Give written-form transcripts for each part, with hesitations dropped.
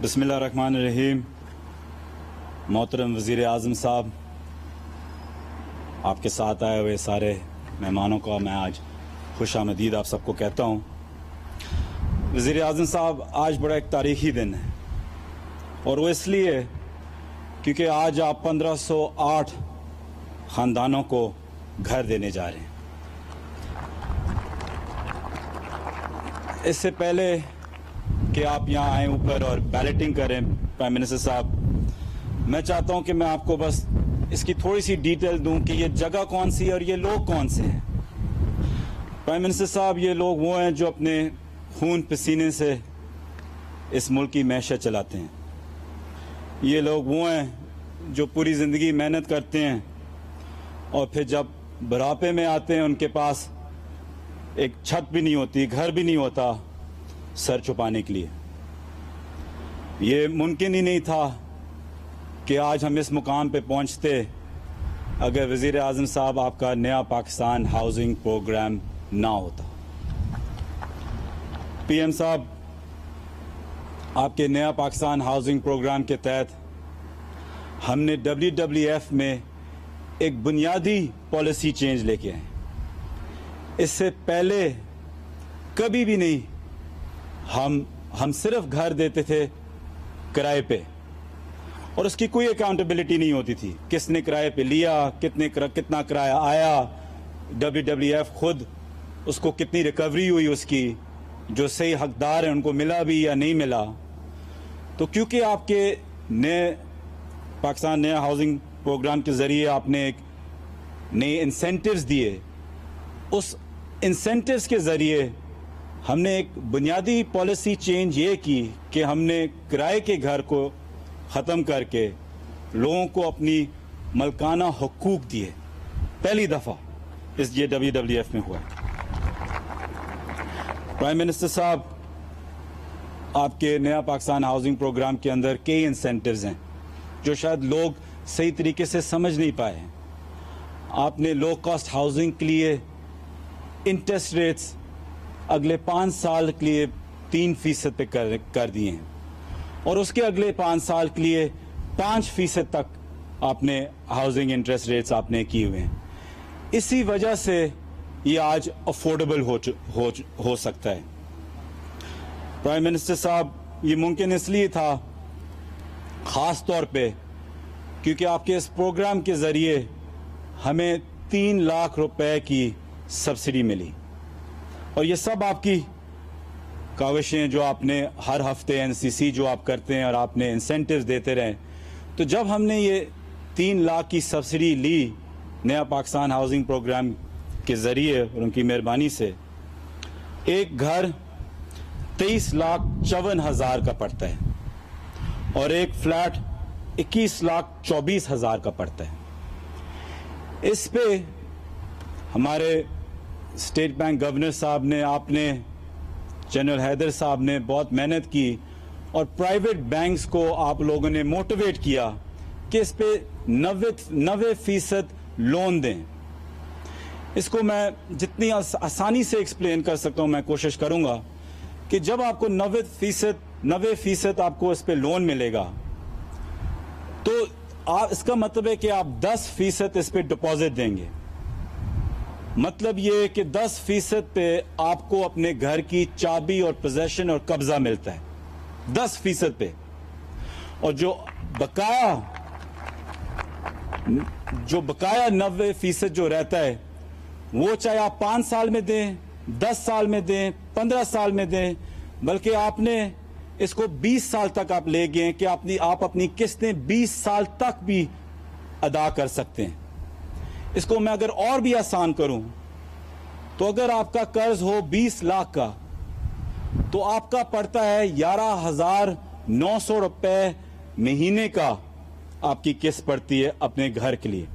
بسم اللہ الرحمن الرحیم. محترم وزیر اعظم صاحب، آپ کے ساتھ آئے ہوئے سارے مہمانوں کو میں آج خوش آمدید آپ سب کو کہتا ہوں. وزیر اعظم صاحب، آج بڑا ایک تاریخی دن ہے، اور وہ اس لیے کیونکہ آج آپ 1508 خاندانوں کو گھر دینے جا رہے ہیں. اس سے پہلے کہ آپ یہاں آئیں اوپر اور بیلٹنگ کریں پرائم منسٹر صاحب، میں چاہتا ہوں کہ میں آپ کو بس اس کی تھوڑی سی ڈیٹیل دوں کہ یہ جگہ کون سی ہے اور یہ لوگ کون سے ہیں. پرائم منسٹر صاحب، یہ لوگ وہ ہیں جو اپنے خون پسینے سے اس ملک کی معیشت چلاتے ہیں. یہ لوگ وہ ہیں جو پوری زندگی محنت کرتے ہیں اور پھر جب بڑھاپے میں آتے ہیں ان کے پاس ایک چھت بھی نہیں ہوتی، گھر بھی نہیں ہوتا سر چھپانے کے لیے. یہ ممکن ہی نہیں تھا کہ آج ہم اس مقام پہ پہنچتے اگر وزیر اعظم صاحب آپ کا نیا پاکستان ہاؤسنگ پروگرام نہ ہوتا. پی ایم صاحب، آپ کے نیا پاکستان ہاؤسنگ پروگرام کے تحت ہم نے WWF میں ایک بنیادی پالیسی چینج لے کے آئے. اس سے پہلے کبھی بھی نہیں ہم صرف گھر دیتے تھے کرائے پہ، اور اس کی کوئی اکاؤنٹیبلٹی نہیں ہوتی تھی. کس نے کرائے پہ لیا، کتنا کرایہ آیا، WWF خود اس کو کتنی ریکوری ہوئی، اس کی جو صحیح حقدار ہیں ان کو ملا بھی یا نہیں ملا. تو کیونکہ آپ کے نئے پاکستان نیا ہاؤسنگ پروگرام کے ذریعے آپ نے ایک نئے انسینٹیوز دیے، اس انسینٹیوز کے ذریعے ہم نے ایک بنیادی پالیسی چینج یہ کی کہ ہم نے کرائے کے گھر کو ختم کر کے لوگوں کو اپنی ملکانہ حقوق دیے. پہلی دفعہ اس یہ WWF میں ہوا. پرائم منسٹر صاحب، آپ کے نیا پاکستان ہاؤسنگ پروگرام کے اندر کئی انسینٹیوز ہیں جو شاید لوگ صحیح طریقے سے سمجھ نہیں پائے ہیں. آپ نے لو کاسٹ ہاؤسنگ کے لیے انٹرسٹ ریٹس اگلے 5 سال کے لیے 3% پہ کر دیے ہیں، اور اس کے اگلے 5 سال کے لیے 5% تک آپ نے ہاؤسنگ انٹرسٹ ریٹس آپ نے کیے ہوئے ہیں. اسی وجہ سے یہ آج افورڈیبل ہو سکتا ہے. پرائم منسٹر صاحب، یہ ممکن اس لیے تھا خاص طور پہ کیونکہ آپ کے اس پروگرام کے ذریعے ہمیں 3 لاکھ روپے کی سبسڈی ملی، اور یہ سب آپ کی کاوشیں جو آپ نے ہر ہفتے NCC جو آپ کرتے ہیں اور آپ نے انسینٹیوز دیتے رہے. تو جب ہم نے یہ 3 لاکھ کی سبسڈی لی نیا پاکستان ہاؤسنگ پروگرام کے ذریعے اور ان کی مہربانی سے، ایک گھر 23,54,000 کا پڑتا ہے اور ایک فلیٹ 21,24,000 کا پڑتا ہے. اس پہ ہمارے اسٹیٹ بینک گورنر صاحب نے، آپ نے، جنرل حیدر صاحب نے بہت محنت کی، اور پرائیویٹ بینکس کو آپ لوگوں نے موٹیویٹ کیا کہ اس پہ 90% لون دیں. اس کو میں جتنی آسانی سے ایکسپلین کر سکتا ہوں میں کوشش کروں گا کہ جب آپ کو 90% آپ کو اس پہ لون ملے گا تو اس کا مطلب ہے کہ آپ 10% اس پہ ڈپازٹ دیں گے. مطلب یہ کہ 10% پہ آپ کو اپنے گھر کی چابی اور پوزیشن اور قبضہ ملتا ہے 10% پہ. اور جو بقایا 90% جو رہتا ہے وہ چاہے آپ 5 سال میں دیں، 10 سال میں دیں، 15 سال میں دیں، بلکہ آپ نے اس کو 20 سال تک آپ لے گئے کہ آپ اپنی قسطیں 20 سال تک بھی ادا کر سکتے ہیں. اس کو میں اگر اور بھی آسان کروں تو اگر آپ کا قرض ہو 20 لاکھ کا تو آپ کا پڑتا ہے 11,900 روپے مہینے کا آپ کی قسط پڑتی ہے اپنے گھر کے لیے.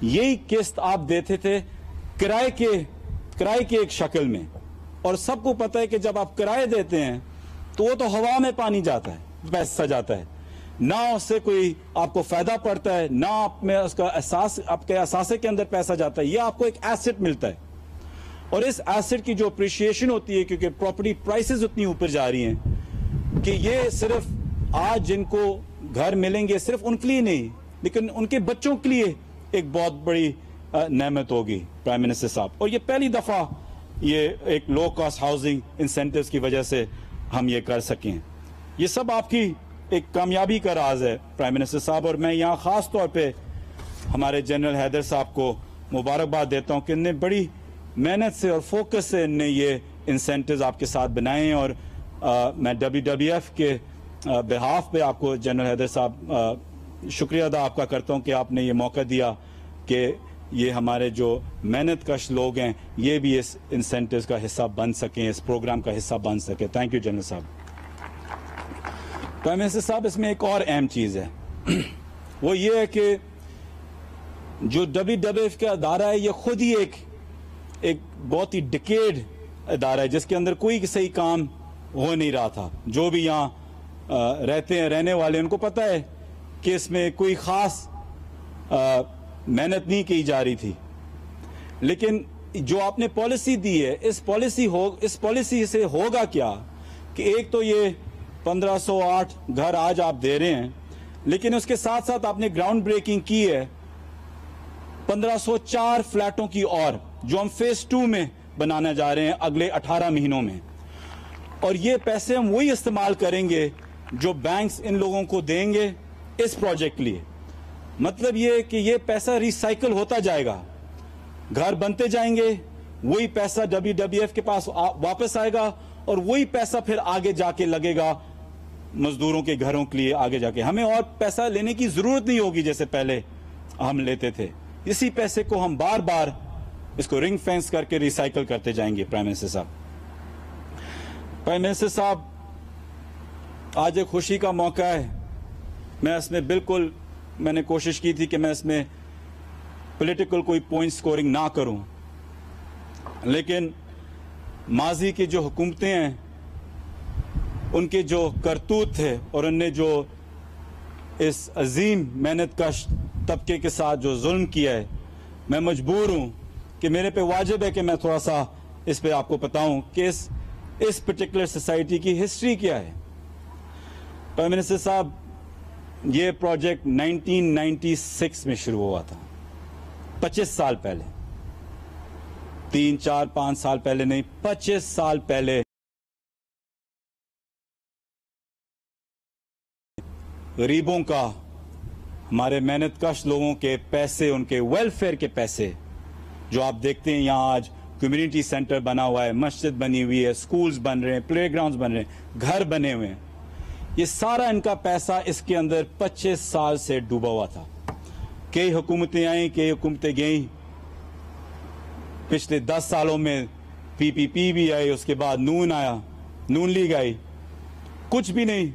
یہی قسط آپ دیتے تھے کرائے کے ایک شکل میں، اور سب کو پتہ ہے کہ جب آپ کرائے دیتے ہیں تو وہ تو ہوا میں پانی جاتا ہے، پیسہ جاتا ہے، نہ اس سے کوئی آپ کو فائدہ پڑتا ہے، نہ آپ میں اس کا احساس، آپ کے اثاثے کے اندر پیسہ جاتا ہے. یہ آپ کو ایک ایسٹ ملتا ہے، اور اس ایسٹ کی جو اپریشیشن ہوتی ہے کیونکہ پراپرٹی پرائسز اتنی اوپر جا رہی ہیں کہ یہ صرف آج جن کو گھر ملیں گے صرف ان کے لیے نہیں لیکن ان کے بچوں کے لیے ایک بہت بڑی نعمت ہوگی پرائم منسٹر صاحب. اور یہ پہلی دفعہ یہ ایک لو کاسٹ ہاؤسنگ انسینٹیوز کی وجہ سے ہم یہ کر سکیں. یہ سب آپ کی ایک کامیابی کا راز ہے پرائم منسٹر صاحب, اور میں یہاں خاص طور پہ ہمارے جنرل حیدر صاحب کو مبارکباد دیتا ہوں کہ انہیں بڑی محنت سے اور فوکس سے ان نے یہ انسینٹیوز آپ کے ساتھ بنائے ہیں. اور میں WWF کے بہاف پہ آپ کو جنرل حیدر صاحب شکریہ ادا آپ کا کرتا ہوں کہ آپ نے یہ موقع دیا کہ یہ ہمارے جو محنت کش لوگ ہیں یہ بھی اس انسینٹیوز کا حصہ بن سکیں, اس پروگرام کا حصہ بن سکیں. تھینک یو جنرل صاحب. پرائم منسٹر صاحب, اس میں ایک اور اہم چیز ہے, وہ یہ ہے کہ جو WWF کا ادارہ ہے یہ خود ہی ایک بہت ہی ڈکیڈ ادارہ ہے جس کے اندر کوئی صحیح کام ہو نہیں رہا تھا. جو بھی یہاں رہنے والے ان کو پتہ ہے کہ اس میں کوئی خاص محنت نہیں کی جا رہی تھی. لیکن جو آپ نے پالیسی دی ہے اس پالیسی سے ہوگا کیا کہ ایک تو یہ 1508 گھر آج آپ دے رہے ہیں, لیکن اس کے ساتھ ساتھ آپ نے گراؤنڈ بریکنگ کی ہے 1504 فلیٹوں کی اور جو ہم فیز 2 میں بنانے جا رہے ہیں اگلے 18 مہینوں میں. اور یہ پیسے ہم وہی استعمال کریں گے جو بینکس ان لوگوں کو دیں گے اس پروجیکٹ کے لیے. مطلب یہ کہ یہ پیسہ ریسائیکل ہوتا جائے گا, گھر بنتے جائیں گے, وہی پیسہ WWF کے پاس واپس آئے گا اور وہی پیسہ پھر آگے جا کے لگے گا مزدوروں کے گھروں کے لیے. آگے جا کے ہمیں اور پیسہ لینے کی ضرورت نہیں ہوگی جیسے پہلے ہم لیتے تھے. اسی پیسے کو ہم بار بار اس کو رنگ فینس کر کے ریسائیکل کرتے جائیں گے. پرائم منسٹر صاحب, پرائم منسٹر صاحب, آج ایک خوشی کا موقع ہے. میں اس میں بالکل میں نے کوشش کی تھی کہ میں اس میں پولیٹیکل کوئی پوائنٹ سکورنگ نہ کروں, لیکن ماضی کی جو حکومتیں ہیں ان کے جو کرتوت تھے اور ان نے جو اس عظیم محنت کش طبقے کے ساتھ جو ظلم کیا ہے, میں مجبور ہوں کہ میرے پہ واجب ہے کہ میں تھوڑا سا اس پہ آپ کو بتاؤں کہ اس پرٹیکولر سوسائٹی کی ہسٹری کیا ہے. پرائم منسٹر صاحب, یہ پروجیکٹ 1996 میں شروع ہوا تھا, 25 سال پہلے, 3, 4, 5 سال پہلے نہیں, 25 سال پہلے غریبوں کا, ہمارے محنت کش لوگوں کے پیسے, ان کے ویلفیئر کے پیسے جو آپ دیکھتے ہیں یہاں آج کمیونٹی سینٹر بنا ہوا ہے, مسجد بنی ہوئی ہے, سکولز بن رہے ہیں, پلے گراؤنڈز بن رہے ہیں, گھر بنے ہوئے ہیں, یہ سارا ان کا پیسہ اس کے اندر 25 سال سے ڈوبا ہوا تھا. کئی حکومتیں آئیں, کئی حکومتیں گئیں, پچھلے 10 سالوں میں PPP بھی آئی, اس کے بعد نون آیا, نون لیگ آئی, کچھ بھی نہیں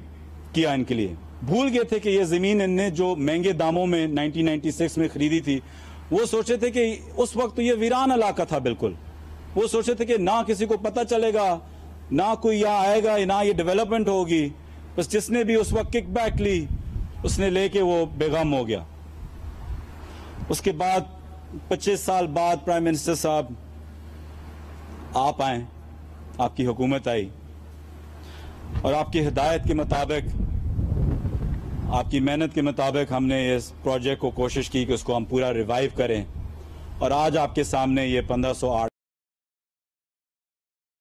کیا ان کے لیے. بھول گئے تھے کہ یہ زمین ان نے جو مہنگے داموں میں 1996 میں خریدی تھی, وہ سوچے تھے کہ اس وقت تو یہ ویران علاقہ تھا بالکل. وہ سوچے تھے کہ نہ کسی کو پتہ چلے گا, نہ کوئی یہاں آئے گا, نہ یہ ڈیولپمنٹ ہوگی. بس جس نے بھی اس وقت کک بیک لی اس نے لے کے وہ بے غم ہو گیا. اس کے بعد 25 سال بعد پرائم منسٹر صاحب آپ آئیں, آپ کی حکومت آئی, اور آپ کی ہدایت کے مطابق, آپ کی محنت کے مطابق ہم نے اس پروجیکٹ کو کوشش کی کہ اس کو ہم پورا ریوائیو کریں, اور آج آپ کے سامنے یہ 1508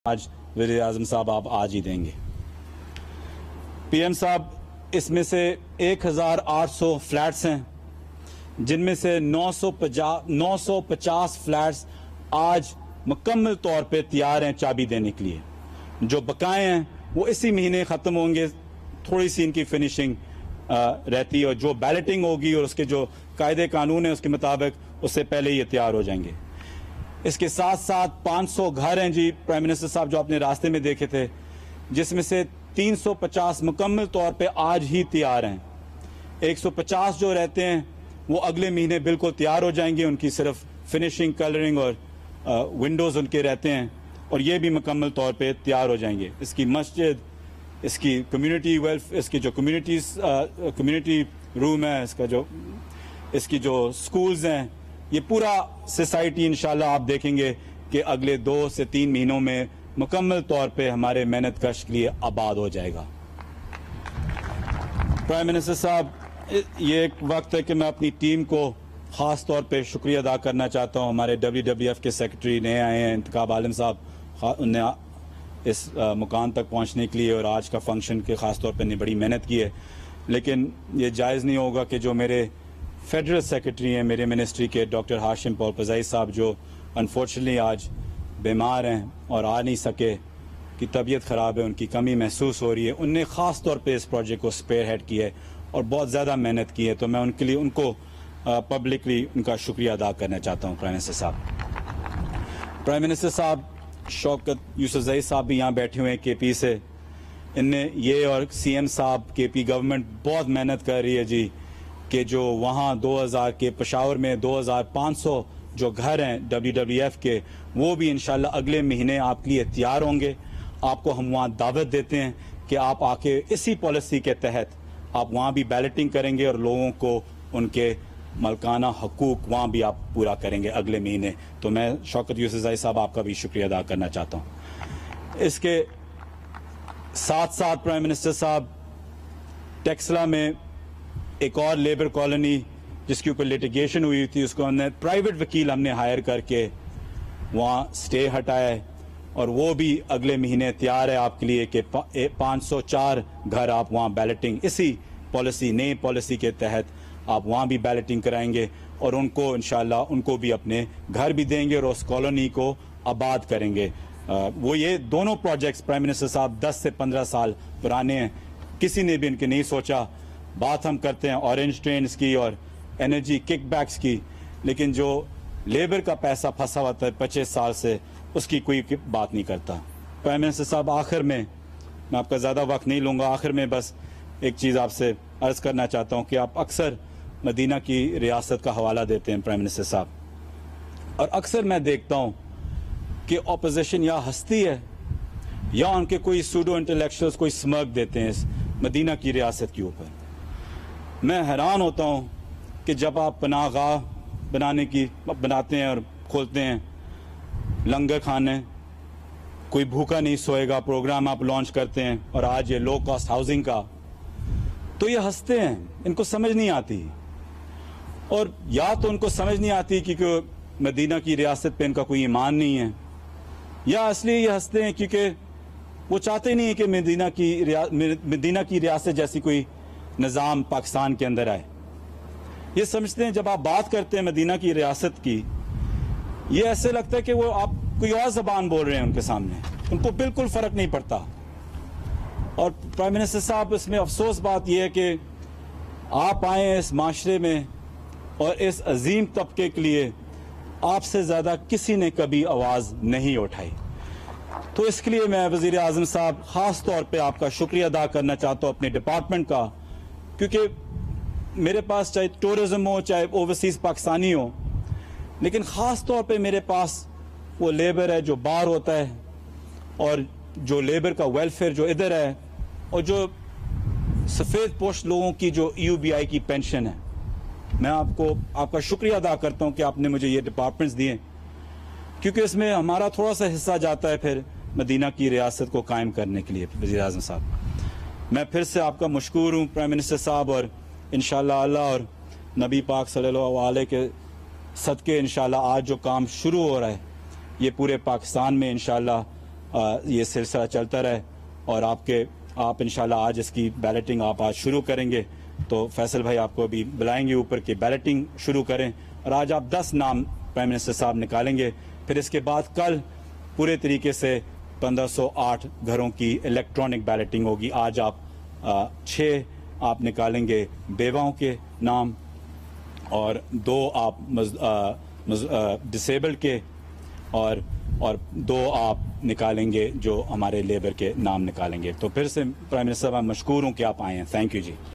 آج وزیر اعظم صاحب آپ آج ہی دیں گے. PM صاحب, اس میں سے 1800 فلیٹس ہیں جن میں سے 950 فلیٹس آج مکمل طور پہ تیار ہیں چابی دینے کے لیے. جو بقائے ہیں وہ اسی مہینے ختم ہوں گے, تھوڑی سی ان کی فنیشنگ رہتی ہے, اور جو بیلٹنگ ہوگی اور اس کے جو قاعدے قانون ہیں اس کے مطابق اس سے پہلے یہ تیار ہو جائیں گے. اس کے ساتھ ساتھ 500 گھر ہیں جی پرائم منسٹر صاحب جو آپ نے راستے میں دیکھے تھے, جس میں سے 350 مکمل طور پہ آج ہی تیار ہیں. 150 جو رہتے ہیں وہ اگلے مہینے بالکل تیار ہو جائیں گے, ان کی صرف فنیشنگ, کلرنگ اور ونڈوز ان کے رہتے ہیں, اور یہ بھی مکمل طور پہ تیار ہو جائیں گے. اس کی مسجد, اس کی کمیونٹی اس کی جو کمیونٹی روم ہے, اس کی جو سکولز ہیں, یہ پورا سوسائٹی انشاءاللہ آپ دیکھیں گے کہ اگلے 2 سے 3 مہینوں میں مکمل طور پہ ہمارے محنت کش کے لیے آباد ہو جائے گا. پرائم منسٹر صاحب، یہ ایک وقت ہے کہ میں اپنی ٹیم کو خاص طور پہ شکریہ ادا کرنا چاہتا ہوں. ہمارے WWF کے سیکرٹری نئے آئے ہیں انتخاب عالم صاحب، انہوں نے اس مقام تک پہنچنے کے لیے اور آج کا فنکشن کے خاص طور پہ نے بڑی محنت کی ہے. لیکن یہ جائز نہیں ہوگا کہ جو میرے فیڈرل سیکرٹری ہیں میرے منسٹری کے ڈاکٹر ہاشم پورپزائی صاحب، جو انفارچونیٹلی آج بیمار ہیں اور آ نہیں سکے، کی طبیعت خراب ہے، ان کی کمی محسوس ہو رہی ہے، ان نے خاص طور پہ اس پروجیکٹ کو اسپیئر ہیڈ کیا ہے اور بہت زیادہ محنت کی ہے. تو میں ان کے لیے ان کو پبلکلی ان کا شکریہ ادا کرنا چاہتا ہوں. پرائم منسٹر صاحب، پرائم منسٹر صاحب، شوکت یوسفزئی صاحب بھی یہاں بیٹھے ہوئے ہیں KP سے. ان نے یہ اور CM صاحب KP گورنمنٹ بہت محنت کر رہی ہے جی، کہ جو وہاں 2000 کے پشاور میں 2500 جو گھر ہیں WWF کے، وہ بھی انشاءاللہ اگلے مہینے آپ کے لیے تیار ہوں گے. آپ کو ہم وہاں دعوت دیتے ہیں کہ آپ آ کے اسی پالیسی کے تحت آپ وہاں بھی بیلٹنگ کریں گے اور لوگوں کو ان کے ملکانہ حقوق وہاں بھی آپ پورا کریں گے اگلے مہینے. تو میں شوکت یوسفزئی صاحب آپ کا بھی شکریہ ادا کرنا چاہتا ہوں. اس کے ساتھ ساتھ پرائم منسٹر صاحب، ٹیکسلا میں ایک اور لیبر کالونی جس کے اوپر لیٹیگیشن ہوئی تھی، اس کو ہم نے پرائیویٹ وکیل ہم نے ہائر کر کے وہاں سٹے ہٹایا ہے اور وہ بھی اگلے مہینے تیار ہے آپ کے لیے کہ 504 گھر آپ وہاں بیلٹنگ اسی پالیسی نئی پالیسی کے تحت آپ وہاں بھی بیلٹنگ کرائیں گے اور ان کو انشاءاللہ ان کو بھی اپنے گھر بھی دیں گے اور اس کالونی کو آباد کریں گے. وہ یہ دونوں پروجیکٹس پرائم منسٹر صاحب 10 سے 15 سال پرانے ہیں، کسی نے بھی ان کے نہیں سوچا. بات ہم کرتے ہیں اورنج ٹرینز کی اور انرجی کک بیکس کی، لیکن جو لیبر کا پیسہ پھنسا ہوا تھا 25 سال سے، اس کی کوئی بات نہیں کرتا. پرائم منسٹر صاحب، آخر میں آپ کا زیادہ وقت نہیں لوں گا، آخر میں بس ایک چیز آپ سے عرض کرنا چاہتا ہوں کہ آپ اکثر مدینہ کی ریاست کا حوالہ دیتے ہیں پرائم منسٹر صاحب، اور اکثر میں دیکھتا ہوں کہ اپوزیشن یا ہستی ہے یا ان کے کوئی سوڈو انٹلیکچوئلز کوئی سمرک دیتے ہیں اس مدینہ کی ریاست کے اوپر. میں حیران ہوتا ہوں کہ جب آپ پناہ گاہ بناتے ہیں اور کھولتے ہیں لنگر کھانے، کوئی بھوکا نہیں سوئے گا پروگرام آپ لانچ کرتے ہیں، اور آج یہ لو کاسٹ ہاؤسنگ کا، تو یہ ہنستے ہیں، ان کو سمجھ نہیں آتی. اور یا تو ان کو سمجھ نہیں آتی کیونکہ مدینہ کی ریاست پہ ان کا کوئی ایمان نہیں ہے، یا اس لیے یہ ہنستے ہیں کیونکہ وہ چاہتے نہیں ہیں کہ مدینہ کی ریاست جیسی کوئی نظام پاکستان کے اندر آئے. یہ سمجھتے ہیں جب آپ بات کرتے ہیں مدینہ کی ریاست کی، یہ ایسے لگتا ہے کہ وہ آپ کوئی اور زبان بول رہے ہیں ان کے سامنے، ان کو بالکل فرق نہیں پڑتا. اور پرائم منسٹر صاحب، اس میں افسوس بات یہ ہے کہ آپ آئے ہیں اس معاشرے میں اور اس عظیم طبقے کے لیے آپ سے زیادہ کسی نے کبھی آواز نہیں اٹھائی. تو اس کے لیے میں وزیر اعظم صاحب خاص طور پہ آپ کا شکریہ ادا کرنا چاہتا ہوں اپنے ڈپارٹمنٹ کا، کیونکہ میرے پاس چاہے ٹورزم ہو چاہے اوورسیز پاکستانی ہو، لیکن خاص طور پہ میرے پاس وہ لیبر ہے جو باہر ہوتا ہے اور جو لیبر کا ویلفیئر جو ادھر ہے، اور جو سفید پوش لوگوں کی جو EUBI کی پینشن ہے. میں آپ کا شکریہ ادا کرتا ہوں کہ آپ نے مجھے یہ ڈپارٹمنٹس دیے، کیونکہ اس میں ہمارا تھوڑا سا حصہ جاتا ہے پھر مدینہ کی ریاست کو قائم کرنے کے لیے. وزیر اعظم صاحب، میں پھر سے آپ کا مشکور ہوں پرائم منسٹر صاحب، اور انشاءاللہ اللہ اور نبی پاک صلی اللہ علیہ کے صدقے انشاءاللہ آج جو کام شروع ہو رہا ہے یہ پورے پاکستان میں انشاءاللہ یہ سلسلہ چلتا رہے، اور آپ انشاءاللہ آج اس کی بیلٹنگ آپ آج شروع کریں گے. تو فیصل بھائی آپ کو ابھی بلائیں گے اوپر کہ بیلٹنگ شروع کریں، اور آج آپ 10 نام پرائم منسٹر صاحب نکالیں گے. پھر اس کے بعد کل پورے طریقے سے 1508 گھروں کی الیکٹرانک بیلٹنگ ہوگی. آج آپ 6 آپ نکالیں گے بیواؤں کے نام، اور 2 آپ ڈسیبلڈ کے، اور 2 آپ نکالیں گے جو ہمارے لیبر کے نام نکالیں گے. تو پھر سے پرائم منسٹر صاحب، میں مشکور ہوں کہ آپ آئے ہیں. Thank you G.